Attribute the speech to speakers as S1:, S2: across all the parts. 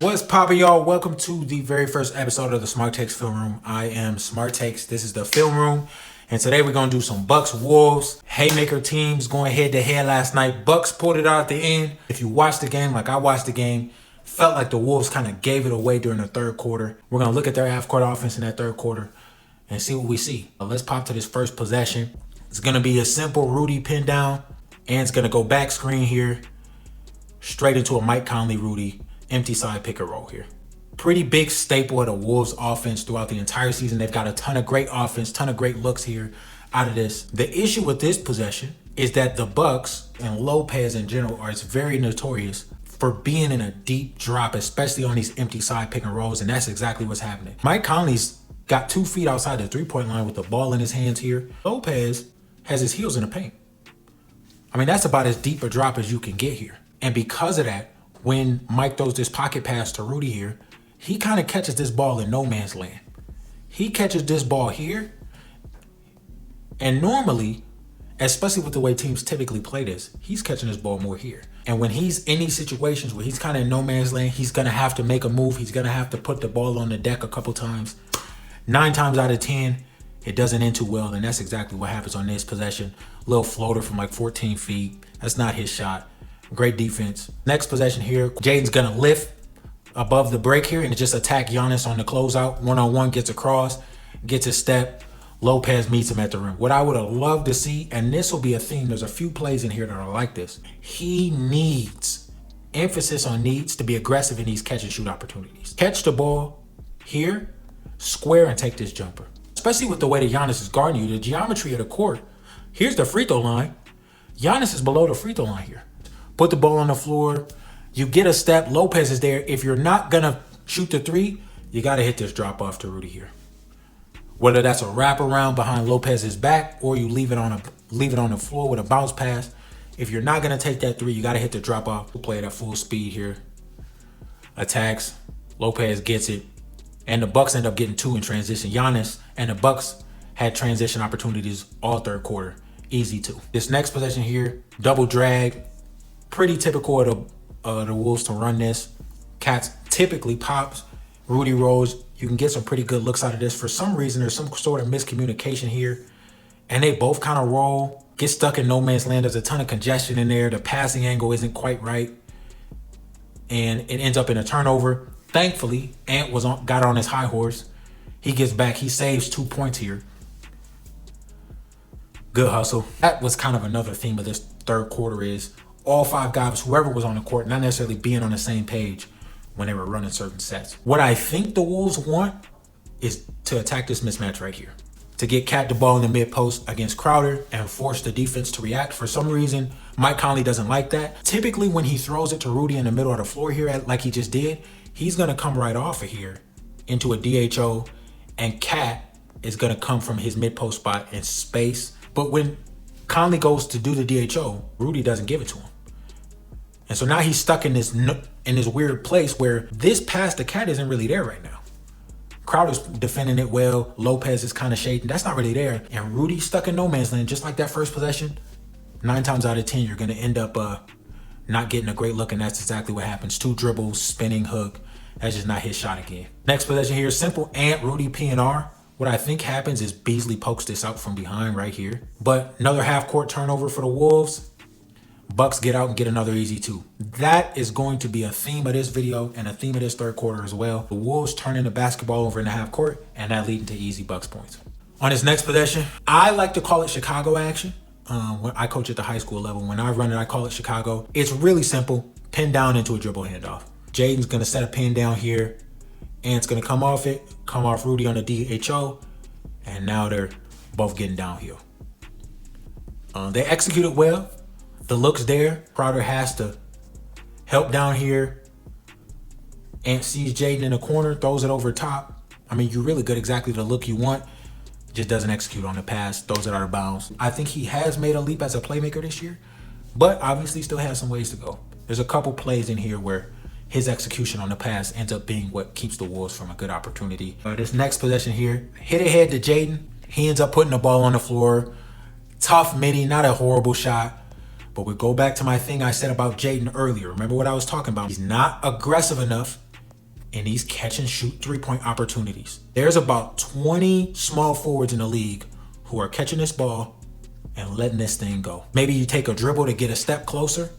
S1: What's poppin', y'all? Welcome to the very first episode of the Smart Takes Film Room. I am Smart Takes. This is the film room. And today we're going to do some Bucks Wolves. Haymaker teams going head to head last night. Bucks pulled it out at the end. If you watched the game like I watched the game, felt like the Wolves kind of gave it away during the third quarter. We're going to look at their half-court offense in that third quarter and see what we see. Let's pop to this first possession. It's going to be a simple Rudy pin down. And it's going to go back screen here. Straight into a Mike Conley Rudy empty side pick and roll here. Pretty big staple of the Wolves offense throughout the entire season. They've got a ton of great offense, ton of great looks here out of this. The issue with this possession is that the Bucks and Lopez in general are very notorious for being in a deep drop, especially on these empty side pick and rolls, and that's exactly what's happening. Mike Conley's got 2 feet outside the three-point line with the ball in his hands here. Lopez has his heels in the paint. I mean, that's about as deep a drop as you can get here. And because of that, when Mike throws this pocket pass to Rudy here, he kind of catches this ball in no man's land. He catches this ball here, and normally, especially with the way teams typically play this, he's catching this ball more here. And when he's in these situations where he's kind of in no man's land, he's going to have to make a move. He's going to have to put the ball on the deck a couple times. 9 times out of 10, it doesn't end too well, and that's exactly what happens on this possession. Little floater from like 14 feet. That's not his shot. Great defense. Next possession here, Jaden's going to lift above the break here and just attack Giannis on the closeout. One-on-one, gets across, gets a step. Lopez meets him at the rim. What I would have loved to see, and this will be a theme, there's a few plays in here that are like this. He needs, emphasis on needs, to be aggressive in these catch and shoot opportunities. Catch the ball here, square, and take this jumper. Especially with the way that Giannis is guarding you, the geometry of the court. Here's the free throw line. Giannis is below the free throw line here. Put the ball on the floor. You get a step. Lopez is there. If you're not going to shoot the three, you got to hit this drop off to Rudy here. Whether that's a wraparound behind Lopez's back or you leave it on the floor with a bounce pass. If you're not going to take that three, you got to hit the drop off. Play it at full speed here. Attacks. Lopez gets it. And the Bucks end up getting 2 in transition. Giannis and the Bucks had transition opportunities all third quarter. Easy 2. This next possession here, double drag. Pretty typical of the Wolves to run this. Cats typically pops. Rudy rolls. You can get some pretty good looks out of this. For some reason, there's some sort of miscommunication here. And they both kind of roll. Get stuck in no man's land. There's a ton of congestion in there. The passing angle isn't quite right. And it ends up in a turnover. Thankfully, Ant got on his high horse. He gets back. He saves 2 points here. Good hustle. That was kind of another theme of this third quarter is all 5 guys, whoever was on the court, not necessarily being on the same page when they were running certain sets. What I think the Wolves want is to attack this mismatch right here. To get Cat the ball in the mid post against Crowder and force the defense to react. For some reason, Mike Conley doesn't like that. Typically, when he throws it to Rudy in the middle of the floor here, like he just did, he's going to come right off of here into a DHO, and Cat is going to come from his mid post spot in space. But when Conley goes to do the DHO, Rudy doesn't give it to him. And so now he's stuck in this weird place where this pass to Cat isn't really there right now. Crowder's defending it well. Lopez is kind of shading. That's not really there. And Rudy's stuck in no man's land, just like that first possession. 9 times out of 10, you're going to end up not getting a great look, and that's exactly what happens. 2 dribbles, spinning hook. That's just not his shot again. Next possession here, simple Ant, Rudy, P&R. What I think happens is Beasley pokes this out from behind right here. But another half-court turnover for the Wolves. Bucks get out and get another easy 2. That is going to be a theme of this video and a theme of this third quarter as well. The Wolves turning the basketball over in the half court, and that leading to easy Bucks points. On this next possession, I like to call it Chicago action. When I coach at the high school level, when I run it, I call it Chicago. It's really simple. Pin down into a dribble handoff. Jaden's going to set a pin down here. Ant's going to come off it, come off Rudy on the DHO, and now they're both getting downhill. They executed well. The look's there. Crowder has to help down here. Ant sees Jaden in the corner, throws it over top. I mean, you really get exactly the look you want. Just doesn't execute on the pass, throws it out of bounds. I think he has made a leap as a playmaker this year, but obviously still has some ways to go. There's a couple plays in here where his execution on the pass ends up being what keeps the Wolves from a good opportunity. This next possession here, hit ahead to Jaden. He ends up putting the ball on the floor. Tough midi, not a horrible shot. But we go back to my thing I said about Jaden earlier. Remember what I was talking about? He's not aggressive enough in these catch and shoot 3-point opportunities. There's about 20 small forwards in the league who are catching this ball and letting this thing go. Maybe you take a dribble to get a step closer,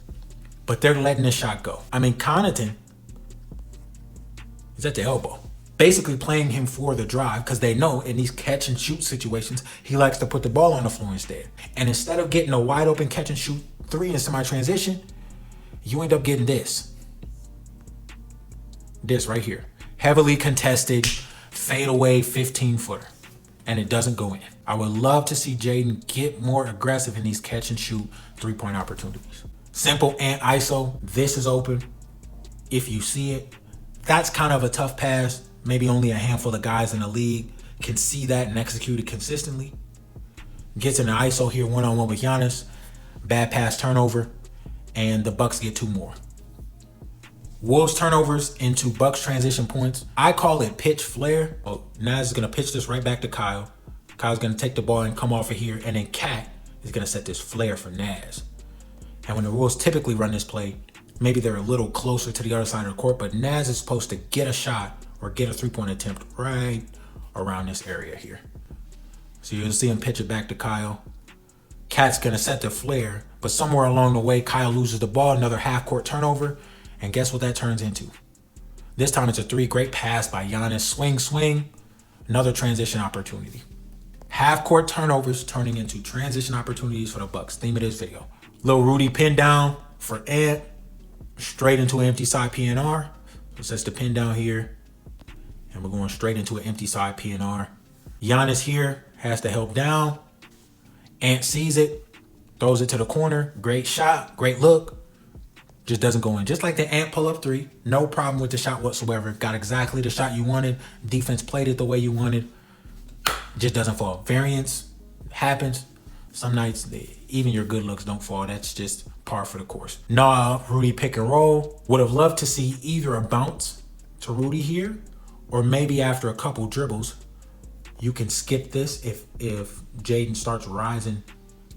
S1: but they're letting this shot go. I mean, Connaughton is at the elbow, basically playing him for the drive because they know in these catch and shoot situations, he likes to put the ball on the floor instead. And instead of getting a wide open catch and shoot 3 in semi-transition, you end up getting this. This right here. Heavily contested, fadeaway 15-footer. And it doesn't go in. I would love to see Jaden get more aggressive in these catch and shoot 3-point opportunities. Simple and ISO. This is open. If you see it, that's kind of a tough pass. Maybe only a handful of guys in the league can see that and execute it consistently. Gets in the ISO here one-on-one with Giannis. Bad pass turnover. And the Bucks get 2 more. Wolves turnovers into Bucks transition points. I call it pitch flare. Oh, Naz is going to pitch this right back to Kyle. Kyle's going to take the ball and come off of here. And then Cat is going to set this flare for Naz. And when the Wolves typically run this play, maybe they're a little closer to the other side of the court, but Naz is supposed to get a shot or get a 3-point attempt right around this area here. So you'll see him pitch it back to Kyle. Cat's going to set the flare, but somewhere along the way, Kyle loses the ball, another half-court turnover, and guess what that turns into? This time it's a 3, great pass by Giannis. Swing, another transition opportunity. Half-court turnovers turning into transition opportunities for the Bucks. Theme of this video. Little Rudy pin down for Ant, straight into an empty side PNR. So sets the pin down here, and we're going straight into an empty side PNR. Giannis here has to help down. Ant sees it, throws it to the corner. Great shot, great look. Just doesn't go in. Just like the Ant pull-up 3, no problem with the shot whatsoever. Got exactly the shot you wanted. Defense played it the way you wanted. Just doesn't fall. Variance happens. Some nights, even your good looks don't fall. That's just par for the course. Nah, Rudy pick and roll. Would have loved to see either a bounce to Rudy here, or maybe after a couple dribbles, you can skip this if Jaden starts rising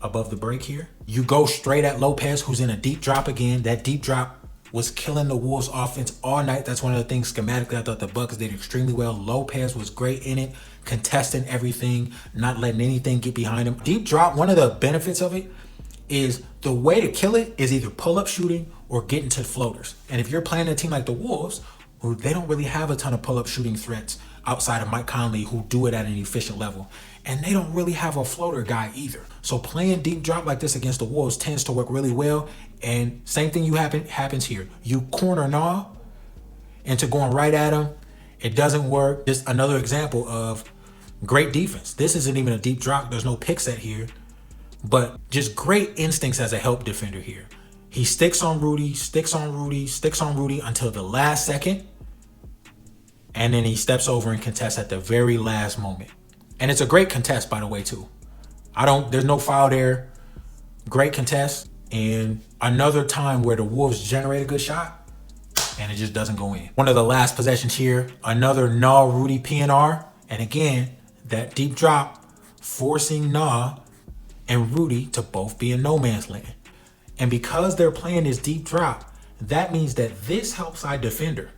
S1: above the break here. You go straight at Lopez, who's in a deep drop again. That deep drop was killing the Wolves offense all night. That's one of the things schematically I thought the Bucks did extremely well. Lopez was great in it, contesting everything, not letting anything get behind him. Deep drop, one of the benefits of it is the way to kill it is either pull-up shooting or getting to floaters. And if you're playing a team like the Wolves, who they don't really have a ton of pull-up shooting threats outside of Mike Conley, who do it at an efficient level. And they don't really have a floater guy either. So playing deep drop like this against the Wolves tends to work really well. And same thing happens here. You corner Nah into going right at him. It doesn't work. Just another example of great defense. This isn't even a deep drop. There's no pick set here. But just great instincts as a help defender here. He sticks on Rudy until the last second. And then he steps over and contests at the very last moment. And it's a great contest, by the way, too. There's no foul there. Great contest. And another time where the Wolves generate a good shot and it just doesn't go in. One of the last possessions here, another Nah Rudy PNR. And again, that deep drop forcing Nah and Rudy to both be in no man's land. And because they're playing this deep drop, that means that this help side defender,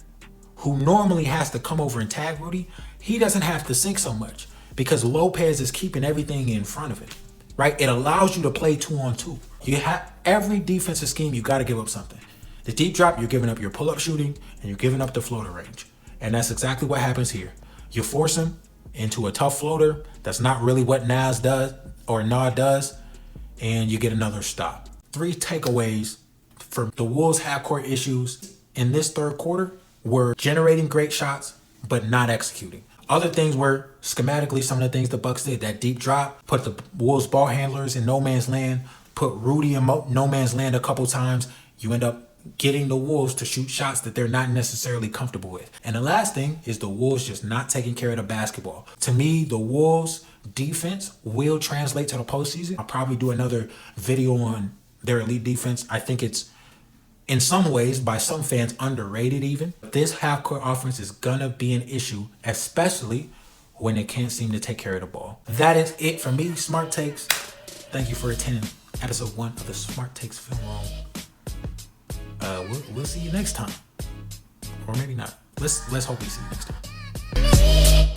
S1: who normally has to come over and tag Rudy, he doesn't have to sink so much because Lopez is keeping everything in front of it, right? It allows you to play 2-on-2. You have every defensive scheme, you got to give up something. The deep drop, you're giving up your pull-up shooting and you're giving up the floater range. And that's exactly what happens here. You force him into a tough floater. That's not really what Nah does. And you get another stop. 3 takeaways for the Wolves' half-court issues in this third quarter were generating great shots, but not executing. Other things were schematically some of the things the Bucks did. That deep drop, put the Wolves ball handlers in no man's land, put Rudy in no man's land a couple times. You end up getting the Wolves to shoot shots that they're not necessarily comfortable with. And the last thing is the Wolves just not taking care of the basketball. To me, the Wolves defense will translate to the postseason. I'll probably do another video on their elite defense. I think it's, in some ways, by some fans, underrated even. This half-court offense is gonna be an issue, especially when they can't seem to take care of the ball. That is it for me, Smart Takes. Thank you for attending episode 1 of the Smart Takes Film Room. We'll see you next time. Or maybe not. Let's hope we see you next time.